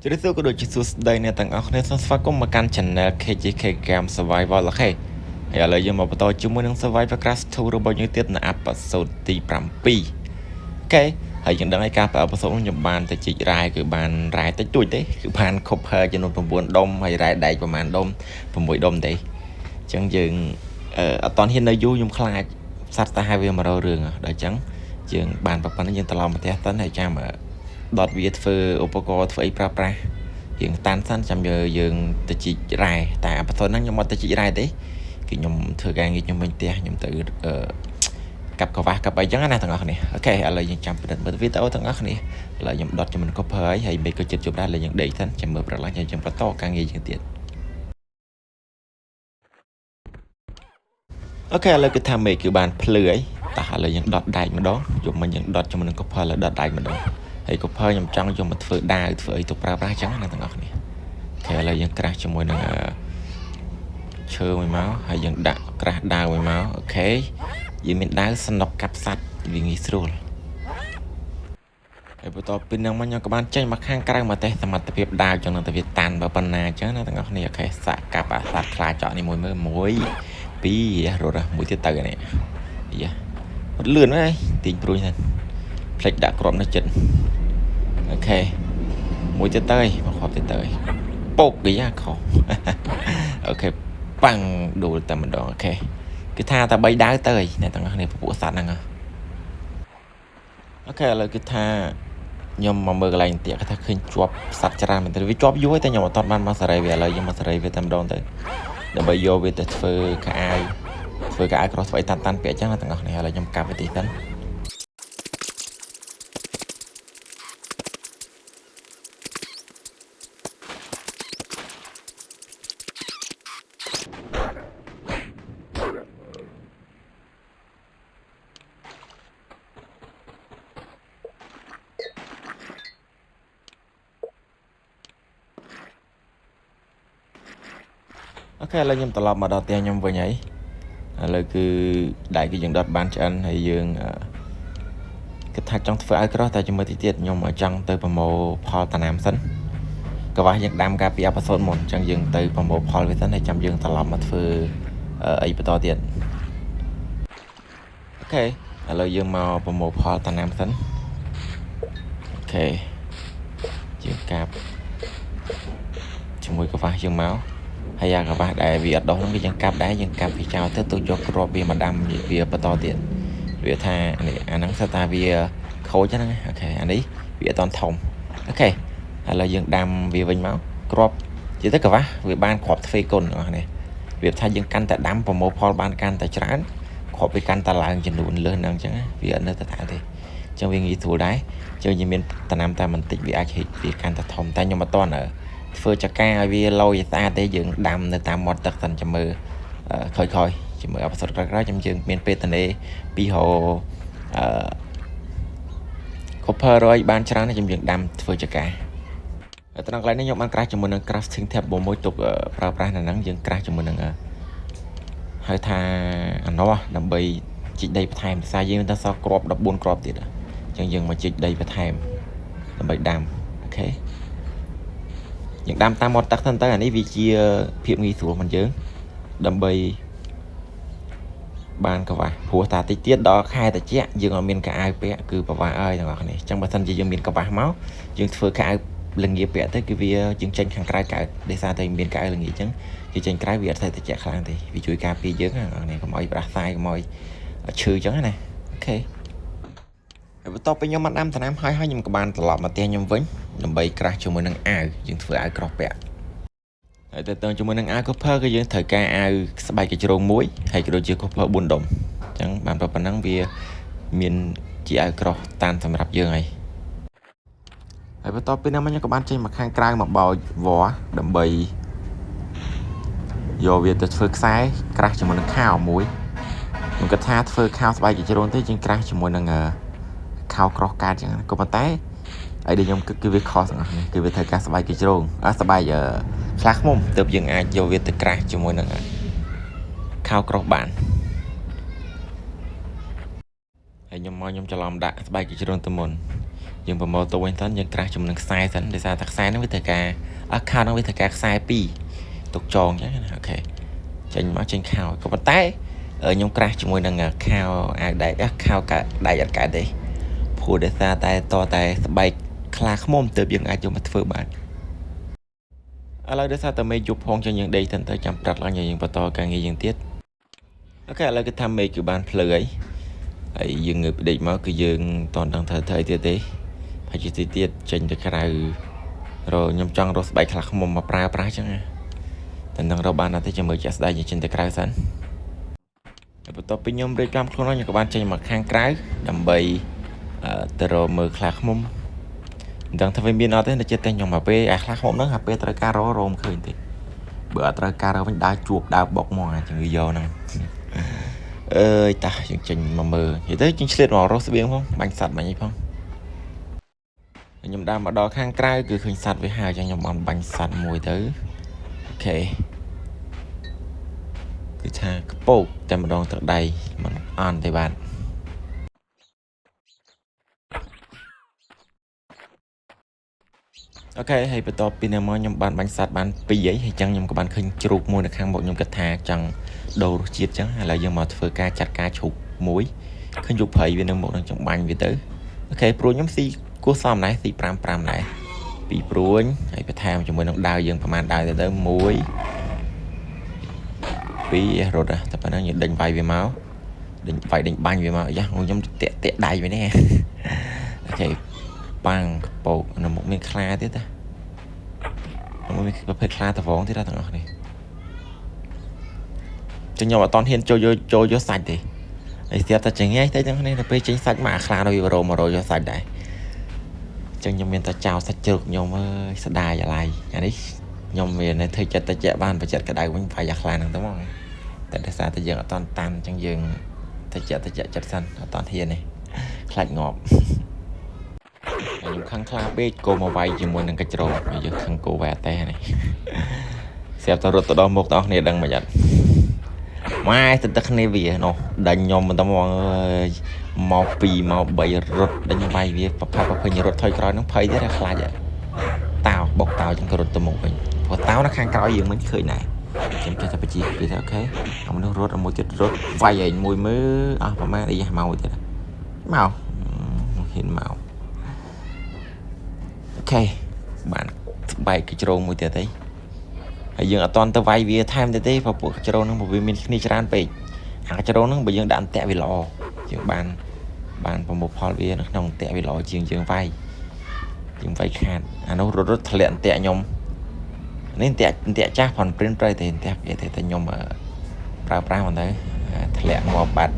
ជម្រាបសួរក៏ដូចជាសួស្តីអ្នកទាំងអស់គ្នាសូមស្វាគមន៍មកកាន់ Channel KJK Game Survival អូខេហើយឥឡូវយើងមកបន្តជាមួយនឹង Survival Crash 2របស់យើងទៀតនៅអេផ isode ទី7អូខេហើយយើងដឹងហើយការអេផ isode ខ្ញុំបានទៅជីករ៉ែគឺបានរ៉ែតិចតួចទេគឺបានខុបចំនួន9ដុំហើយរ៉ែដែកប្រហែលដុំ6ដុំទេអញ្ចឹងយើងអត់តហ៊ាននៅយូរខ្ញុំខ្លាចសត្វតែហើយវាមករករឿងដល់អញ្ចឹងយើងបានប៉ុណ្ណឹងយើងត្រឡប់មកផ្ទះទៅហើយចាំដុតវាធ្វើឧបករណ៍ធ្វើអីប្រើប្រាស់យើងតានសិនចាំយើងទៅជីករ៉ែតែអបតហ្នឹងខ្ញុំអត់ទៅជីករ៉ែទេគឺខ្ញុំធ្វើការងារខ្ញុំវិញផ្ទះខ្ញុំទៅកាប់កង្វះកាប់អីចឹងណាទាំងអស់គ្នាអូខេឥឡូវយើងចាំពិនិត្យមើលវីដេអូទាំងអស់គ្នាឥឡូវខ្ញុំដុតជាមួយកុបហើយមិនក៏ចិត្តជប់ដែរឥឡូវយើងដេកសិនចាំមើលប្រឡងយើងបន្តការងារយើងទៀតអូខេឥឡូវគឺថាមេឃគឺបានភ្លឺហើយតោះឥឡូវយើងដុតដែកម្ដងយប់មិញយើងដុតជាមួយនឹងកុបឥឡូវដុតដែកម្ដងហើយកុបខ្ញុំចង់យកមកធ្វើដាវធ្វើអីទៅប្រើប្រាស់ចឹងណាទាំងអស់គ្នាអូខេឥឡូវយើងក្រាស់ជាមួយនឹងឈើមួយមកហើយយើងដាក់ក្រាស់ដាវមួយមកអូខេយើងមានដាវសនុកកាប់សាច់វាងាយស្រួលហើយបន្ទាប់ពីនឹងមកខ្ញុំក៏បានចេញមកខាងក្រៅមកតេស្តសមត្ថភាពដាវចឹងទៅវាតាន់បើប៉ុណ្ណាចឹងណាទាំងអស់គ្នាអូខេសាក់កាប់អាសត្វខ្លាចក់នេះមួយមើល1 2រត់មួយទៀតទៅនេះយ៉ាអត់លឿនទេទាញព្រួយសិនផ្លេចដាក់គ្រាប់នៅចិត្តអូខេមួយទៀតទៅមកគ្រាប់ទៀតទៅពុកគេយ៉ាខុសអូខេប៉ាំងដួលតែម្ដងអូខេគឺថាតែ3ដាវទៅអ្នកទាំងអស់គ្នាពពួកសត្វហ្នឹងអូខេឥឡូវគឺថាខ្ញុំមកមើលកន្លែងទៀតគេថាឃើញជាប់សត្វច្រើនមែនទេវាជាប់យូរហើយតែខ្ញុំអត់ទាន់បានមកសេរីវាឥឡូវខ្ញុំមកសេរីវាតែម្ដងទៅដើម្បីយកវាទៅធ្វើកៅអៅក្រោះធ្វើអីតាន់ពាក់អញ្ចឹងណាទាំងអស់គ្នាឥឡូវខ្ញុំកាប់វាតិចសិនអូខេឥឡូវខ្ញុំត្រឡប់មកដល់ផ្ទះខ្ញុំវិញហើយឥឡូវគឺដៃគឺយើងដុតបានឆ្អិនហើយយើងគិតថាចង់ធ្វើឲ្យក្រោះតែជាមួយតិចទៀតខ្ញុំចង់ទៅប្រមូលផលតាណាមសិនកង្វះយើងដាំកាលពីអេផ isode មុនអញ្ចឹងយើងទៅប្រមូលផលវាសិនហើយចាំយើងត្រឡប់មកធ្វើអីបន្តទៀតអូខេឥឡូវយើងមកប្រមូលផលតាណាមសិនអូខេយើងកាប់ជាមួយកង្វះយើងមកហើយអាកង្វះដែលវាអត់ដុះហ្នឹងគឺយើងកាប់ដែរយើងកាប់វាចោលទៅយកគ្រាប់វាមកដាំវាបន្តទៀតវាថានេះអាហ្នឹងសិតថាវាខូចហ្នឹងអូខេអានេះវាអត់តធំអូខេឥឡូវយើងដាំវាវិញមកគ្រាប់និយាយទៅកង្វះវាបានគ្រាប់ទ្វេគុណបងប្អូនវាថាយើងកាន់តែដាំប្រមូលផលបានកាន់តែច្រើនគ្រាប់វាកាន់តែឡើងចំនួនលើសហ្នឹងអញ្ចឹងវាអត់នៅតែថាទេអញ្ចឹងវាងាយស្រួលដែរអញ្ចឹងយើងមានតំណាំតែបន្តិចវាអាចវាកាន់តែធំតែខ្ញុំអត់តន់ធ្វើចកាឲ្យវាលយស្អាតទេយើងដាំនៅតាមមាត់ទឹកសិនចាំមើលខ້ອຍៗជាមួយអបសុតក្រោយៗយើងមានពេលតនេពីហោcopper រយបានច្រើនខ្ញុំយើងដាំធ្វើចកាត្រង់កន្លែងនេះខ្ញុំបានក្រាស់ជាមួយនឹង crafting table មួយទុកប្រើប្រាស់នៅហ្នឹងយើងក្រាស់ជាមួយនឹងហៅថាអាណោះដើម្បីជីកដីបន្ថែមភាសាយើងទៅសល់គ្រាប់14គ្រាប់ទៀតអញ្ចឹងយើងមកជីកដីបន្ថែមដើម្បីដាំអូខេយើងដាំតាមមាត់ទឹកហ្នឹងទៅអានេះវាជាភាពងាយស្រួលរបស់យើងដើម្បីបានកង្វះព្រោះតាតិចទៀតដល់ខែត្រជាក់យើងអត់មានកៅអៅពាក់គឺប្រវាអើយទាំងអស់គ្នាអញ្ចឹងបើសិនជាយើងមានកង្វះមកយើងធ្វើកៅអៅលងាពាក់ទៅគឺវាយើងចេញខាងក្រៅកៅដោយសារតែមានកៅអៅលងាអញ្ចឹងគេចេញក្រៅវាអត់ស្អីត្រជាក់ខ្លាំងទេវាជួយការពារយើងទាំងអស់គ្នាកុំឲ្យប្រះសាយកុំឲ្យឈឺអញ្ចឹងណាអូខេហើយបន្ទាប់ពីខ្ញុំបានដាំដំណាំហើយខ្ញុំក៏បានត្រឡប់មកផ្ទះខ្ញុំវិញដើម្បីក្រាស់ជាមួយនឹងអាវយើងធ្វើអាវក្រោះពាក់ហើយទៅជាមួយនឹងអាវកូភើគឺយើងត្រូវការអាវស្បែកកញ្ជ្រោងមួយហើយក៏ដូចជាកូភើ4ដុំអញ្ចឹងបានប៉ុណ្ណឹងវាមានជាអាវក្រោះតានសម្រាប់យើងហើយបន្ទាប់ពីនោះខ្ញុំក៏បានចេញមកខាងក្រៅមកបោចវល្លិដើម្បីយកវាទៅធ្វើខ្សែក្រាស់ជាមួយនឹងខោមួយខ្ញុំគិតថាធ្វើខោស្បែកកញ្ជ្រោងទេយើងក្រាស់ជាមួយនឹងខោក្រោះកាតអញ្ចឹងក៏ប៉ុន្តែហើយដែលខ្ញុំគឺវាខុសទាំងអស់នេះគឺវាត្រូវការស្បែកកញ្ជ្រោងស្បែកខ្លាឃ្មុំទើបយើងអាចយកវាទៅក្រាស់ជាមួយនឹងខោក្រោះបានហើយខ្ញុំច្រឡំដាក់ស្បែកកញ្ជ្រោងទៅមុន យើងប្រមូលទៅវិញសិនយើងក្រាស់ជាមួយនឹងខ្សែសិនដោយសារតែខ្សែហ្នឹងវាត្រូវការaccount ហ្នឹងវាត្រូវការខ្សែ2ទុកចងអញ្ចឹងណាអូខេចេញមកចេញខោក៏ប៉ុន្តែខ្ញុំក្រាស់ជាមួយនឹងខោអាវដៃខោកាដៃអត់កើតទេព្រោះដោយសារតែតតែស្បែកខ្លាឃ្មុំទើបយើងអាចយកមកធ្វើបានឥឡូវដោយសារតែមេឃយប់ផងចឹងយើងដេកទៅចាំប្រាប់ឡើងយើងបន្តការងារយើងទៀតអូខេឥឡូវគឺថាមេឃគឺបានភ្លឺហើយយើងងើបដេកមកគឺយើងតន់ដឹងធ្វើទៀតទេហើយជាទៀតចេញទៅក្រៅខ្ញុំចង់រកស្បែកខ្លះខ្មុំមកប្រើប្រាស់ចឹងណាតែនឹងរកបានអត់ទេចាំមើលជាក់ស្ដែងយើងចេញទៅក្រៅសិនហើយបន្ទាប់ពីខ្ញុំរៀបចំខ្លួនហើយខ្ញុំក៏បានចេញមកខាងក្រៅដើម្បីទៅរកមើលខ្លះខ្មុំមិនដឹងថាវាមានអត់ទេតែចិត្តតែខ្ញុំមកពេលខ្លះខ្មុំហ្នឹងអាពេលត្រូវការរកមិនឃើញទេបើអត់ត្រូវការរកវិញដើរជួបដើរបុកមកជំងឺយកហ្នឹងអើយតាយើងចេញមកមើលនិយាយទៅយើងឆ្លៀតមករកស្បៀងផងបាញ់សัตว์បាញ់អីផងខ្ញុំដើរមកដល់ខាងក្រៅគឺឃើញសัตว์វាហើយចឹងខ្ញុំបានបាញ់សัตว์មួយទៅអូខេគឺថាកពកតែម្ដងទឹកដៃមិនអន់ទេបាទអូខេហើយបន្ទាប់ពីនេះមកខ្ញុំបានបាញ់សัตว์បាន2ហើយចឹងខ្ញុំក៏បានឃើញជ្រូកមួយនៅខាងមុខខ្ញុំគិតថាចង់ដូររសជាតិចឹងឥឡូវយើងមកធ្វើការចាត់ការជ្រូកមួយឃើញជ្រូកព្រៃវានៅមុខនឹងចង់បាញ់វាទៅអូខេព្រួយខ្ញុំស៊ីគោះសមដែរស៊ី5ដែរពីព្រួយហើយបន្ថែមជាមួយនឹងដាវយើងប្រហែលដាវទៅ1 2រត់តែប៉ុណ្ណឹងយើងដេញវាយវាមកដេញបាញ់វាមកយ៉ាខ្ញុំតាក់ដៃវានេះអូខេប៉ាំងកពកនៅមុខមានខ្លាទៀតតាមានប្រភេទខ្លាត្រវងទៀតទាំងអស់នេះខ្ញុំអត់តហ៊ានចូលយកសាច់ទេហើយស្រាប់តែចឹងហើយតែទាំងនេះទៅពេលចេញសាច់មកអាខ្លានៅវា100យកសាច់ដែរចឹងខ្ញុំមានតែចោលសាច់ជ្រូកខ្ញុំអើយស្ដាយអាឡៃអានេះខ្ញុំមានធ្វើចិត្តតិចបានបច្ចិតក្តៅវិញវាយអាខ្លាហ្នឹងទៅមកតែដោយសារតែយើងអត់តាន់ចឹងយើងតិចចិត្តសិនអត់តាន់ហ៊ានទេខ្លាចងាប់ខ្ញុំខឹងខ្លាពេកគោមកវាយជាមួយនឹងកាច់ជ្រោយើងខឹងគោវាយអត់ទេនេះស្រាប់តែរត់ទៅដល់មុខបងប្អូនដឹងមិនអត់ម៉ែទៅគ្នាវានោះដាច់ខ្ញុំមិនទៅមកមក2មក3រត់ដាច់វាយវាប្រភេទរត់ថយក្រោយនឹងភ័យទៀតតែខ្លាចតាវបុកតាវចឹងក៏រត់ទៅមុខវិញព្រោះតាវនៅខាងក្រោយយើងមិនឃើញដែរខ្ញុំចេះតែបជីពីទៅអូខេអាមនុស្សរត់មួយទៀតរត់វាយឯងមួយមើលអស់ប្រហែលអីមកទៀតមកហ៊ានមកអូខេបានស្បែកកជ្រោងមួយទៀតអីហើយយើងអត់តន់ទៅវាយវាថែមទៀតទេព្រោះពួកកជ្រោងហ្នឹងវាមានគ្នាច្រើនពេកអាកជ្រោងហ្នឹងបើយើងដាក់អន្ទាក់វាល្អយើងបានប្រមូលផលវានៅក្នុងអន្ទាក់វាល្អជាងយើងវាយខាតអានោះរត់ធ្លាក់អន្ទាក់ខ្ញុំនេះអន្ទាក់ចាស់ផនព្រិនប្រៃតែអន្ទាក់គេតែខ្ញុំប្រើប្រាស់មកទៅធ្លាក់ងាប់បាត់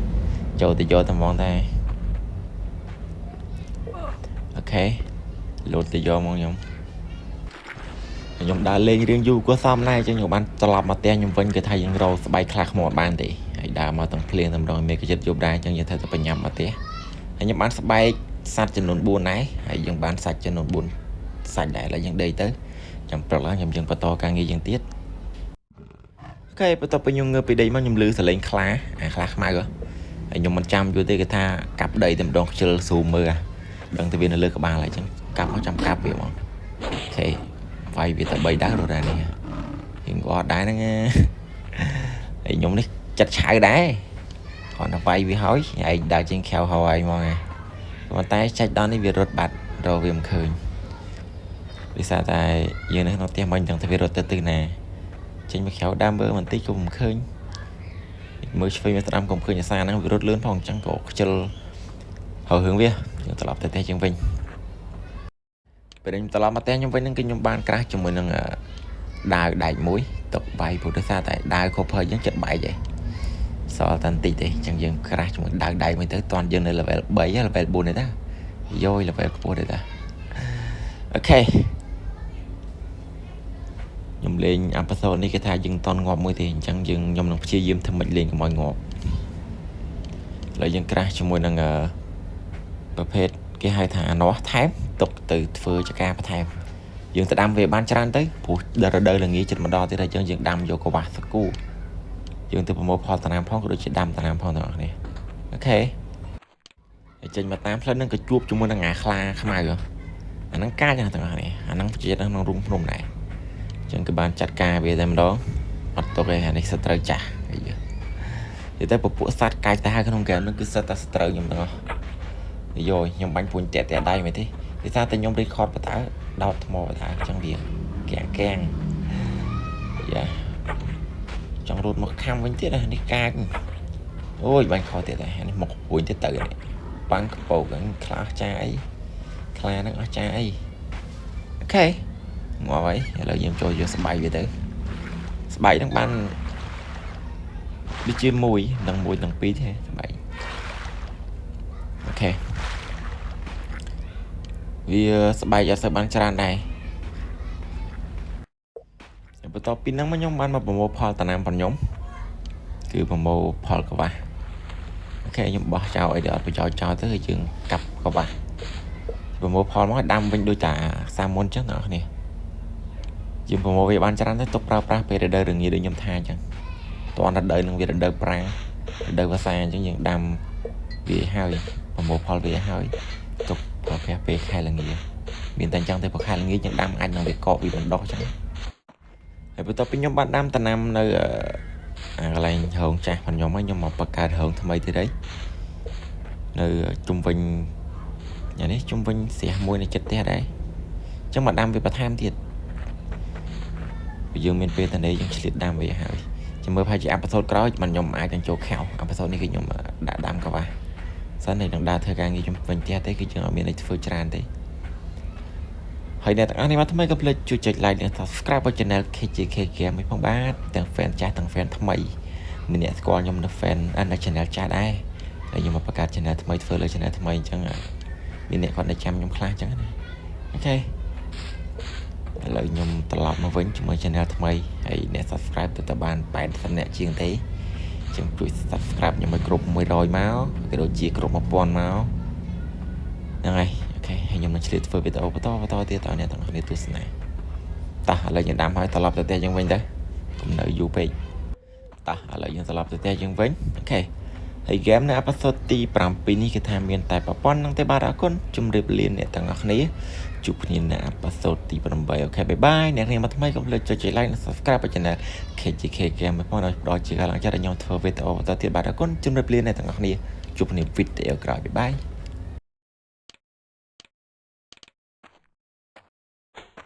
ចូលទៅយកតែហ្មងតែអូខេលោតទៅយកមកខ្ញុំដើរលេងរឿងយូរក៏សមដែរចឹងខ្ញុំបានត្រឡប់មកផ្ទះខ្ញុំវិញគឺថាយើងរកស្បែកខ្លះខ្មោចបានទេហើយដើរមកទាំងភ្លៀងតែម្ដងមេក៏ចិត្តយប់ដែរចឹងយើងត្រូវតែបញ្ញាប់មកផ្ទះហើយខ្ញុំបានស្បែកសัตว์ចំនួន4ដែរហើយយើងបានសាច់ចំនួន4សាច់ដែរហើយយើងដេកទៅចាំព្រឹកឡើងយើងបន្តការងារយើងទៀតអូខេបន្ទាប់ពីខ្ញុំងើបពីដេកមកខ្ញុំឮសលេងខ្លាខ្លាខ្មៅហើយខ្ញុំមិនចាំយល់ទេគេថាកាប់ដីតែម្ដងខ្ជិលស៊ូមើលដឹងតែវានៅលើក្បាលហើយចឹងកាប់មកចាំកាប់វាមកអូខេវាយវាតែ3ដើររត់នេះខ្ញុំក៏អត់ដែរហ្នឹងហើយខ្ញុំនេះចិត្តឆៅដែរគាត់ទៅវាយវាហើយឯងដើរជាងខែវហើយមកប៉ុន្តែចាច់ដល់នេះវារត់បាត់រកវាមិនឃើញដោយសារតែយើងនៅក្នុងផ្ទះមិញទាំងតែវារត់ទៅណាចេញមកខែវដើមមើលបន្តិចក៏មិនឃើញមើលឆ្វេងមកស្ដាំក៏មិនឃើញអាសាហ្នឹងវារត់លឿនផងអញ្ចឹងក៏ខ្ជិលហើយរឿងវាយើងត្រឡប់ទៅផ្ទះជាងវិញពេលខ្ញុំត្រឡប់មកផ្ទះខ្ញុំវិញហ្នឹងគឺខ្ញុំបានក្រាស់ជាមួយនឹងដាវដែកមួយទុកបាយព្រោះដោយសារតែដាវខុសភ័យអញ្ចឹងចិត្តបែកឯងសល់តែបន្តិចទេអញ្ចឹងយើងក្រាស់ជាមួយដាវដែកមួយទៅតន់យើងនៅ level 3 level 4ទេតាយោយ level ខ្ពស់ទេតាអូខេខ្ញុំលេងអេពីសូតនេះគេថាយើងតន់ងាប់មួយទេអញ្ចឹងខ្ញុំនឹងព្យាយាមធ្វើម៉េចលេងកុំឲ្យងាប់ឥឡូវយើងក្រាស់ជាមួយនឹងប្រភេទគេហៅថាអានោះថែមទុកទៅធ្វើចការបន្ថែមយើងទៅដាំវាបានច្រើនទៅព្រោះដល់រដូវល្ងាចចិត្តមកដល់ទៀតហើយយើងដាំយកកវ៉ាសគូយើងទៅប្រមូលផលតំណាំផងក៏ដូចជាដាំតំណាំផងទាំងអស់នេះអូខេ ចេញមកតាមផ្លូវហ្នឹងក៏ជួបជាមួយនឹងអាខ្លាខ្មៅអាហ្នឹងកាចណាស់ទាំងអស់នេះអាហ្នឹងជាក្នុងរូងភ្នំដែរអញ្ចឹងក៏បានចាត់ការវាតែម្ដងអត់ទុកឯអានេះសត្រូវចាស់និយាយទៅពពួកសត្វកាយទៅហើយក្នុងហ្គេមហ្នឹងគឺសិតតែសត្រូវខ្ញុំទាំងអស់យោខ្ញុំបាញ់ពួញតែដៃមិនទេដោយសារតែខ្ញុំរីខតបតើដោតថ្មបតើអញ្ចឹងវាកាំងយ៉ាចង់រត់មកខំវិញទៀតនេះកាចអូយបាញ់ខោទៀតហើយនេះមកពួញទៀតទៅនេះប៉ាំងកពោកហ្នឹងខ្លាចាអីខ្លាហ្នឹងអស់ចាអីអូខេមកហើយឥឡូវយើងចូលយកស្បែកវាទៅស្បែកហ្នឹងបានដូចជាមួយនឹង1នឹង2ទេស្បែកអូខេវាស្បែកអត់សូវបានច្រើនដែរបន្ទាប់ពីហ្នឹងមកខ្ញុំបានមកប្រមូលផលតំណាំរបស់ខ្ញុំគឺប្រមូលផលកវាស់អូខេខ្ញុំបោះចោលអីដែលអត់ប្រយោជន៍ចោលទៅគឺយើងកាប់កវាស់ប្រមូលផលមកដាំវិញដូចតាសាមុនអញ្ចឹងបងប្អូនយើងប្រមូលវាបានច្រើនទៅទុកប្រើប្រាស់ពេលរដូវរងាដូចខ្ញុំថាអញ្ចឹងតោះរដូវនឹងវារដូវប្រាំងរដូវវស្សាអញ្ចឹងយើងដាំវាហើយប្រមូលផលវាហើយទុកប្រើប្រាស់ពេលខែល្ងាមានតែអញ្ចឹងទៅពេលខែល្ងាយើងដាំអាចនឹងវាកកវាបណ្ដោះអញ្ចឹងហើយបន្ទាប់ពីខ្ញុំបានដាំតំណាំនៅកន្លែងរោងចាស់របស់ខ្ញុំហើយខ្ញុំមកបង្កើតរោងថ្មីទៀតហើយនៅជុំវិញនេះជុំវិញស្រះមួយនៅចិត្តផ្ទះដែរអញ្ចឹងមកដាំវាបន្ថែមទៀតយើងមានពេលតនេះយើងឆ្លៀតដាំវាហើយចាំមើលប្រហែលជាអេពីសូតក្រោយមិនខ្ញុំអាចនឹងចូលខែវអេពីសូតនេះគឺខ្ញុំដាក់ដាំកវាស់សិននេះនឹងដើរធ្វើការងារជុំវិញផ្ទះទេគឺយើងអត់មានអីធ្វើច្រើនទេហើយអ្នកទាំងអស់នេះមកថ្មីក៏ភ្លេចជួយចុច like និង subscribe ឲ្យ channel KJK Game នេះផងបាទទាំង fan ចាស់ទាំង fan ថ្មីមានអ្នកស្គាល់ខ្ញុំនៅ fan នៅ channel ចាស់ដែរហើយខ្ញុំមកបង្កើត channel ថ្មីធ្វើលើ channel ថ្មីអញ្ចឹងមានអ្នកគាត់នៅចាំខ្ញុំខ្លះអញ្ចឹងណាអូខេឥឡូវខ្ញុំត្រឡប់មកវិញជាមួយ channel ថ្មីហើយអ្នក subscribe ទៅបាន80អ្នកជាងទេខ្ញុំជួយ subscribe ខ្ញុំឲ្យគ្រប់100មកក៏ដូចជាគ្រប់1000មកហ្នឹងហើយអូខេហើយខ្ញុំនឹងឆ្លៀតធ្វើវីដេអូបន្តទៀតឲ្យអ្នកទាំងអស់គ្នាទស្សនាតោះឥឡូវយើងដាំហើយត្រឡប់ទៅផ្ទះយើងវិញទៅកុំនៅយូរពេកតោះឥឡូវយើងត្រឡប់ទៅផ្ទះយើងវិញអូខេហើយហ្គេមនៅអេពីសូតទី7នេះគឺថាមានតែប្រព័ន្ធនឹងទេបាទអរគុណជម្រាបលាអ្នកទាំងអស់គ្នាជួបគ្នានៅអេពីសូតទី8អូខេបាយបាយអ្នកនាងមកថ្មីកុំភ្លេចចុច like និង subscribe ឲ្យ channel KJK Game មកផងដល់ជាកម្លាំងចិត្តឲ្យខ្ញុំធ្វើវីដេអូបន្តទៀតបាទអរគុណជម្រាបលាអ្នកទាំងអស់គ្នាជួបគ្នាវីដេអូក្រោយបាយបាយ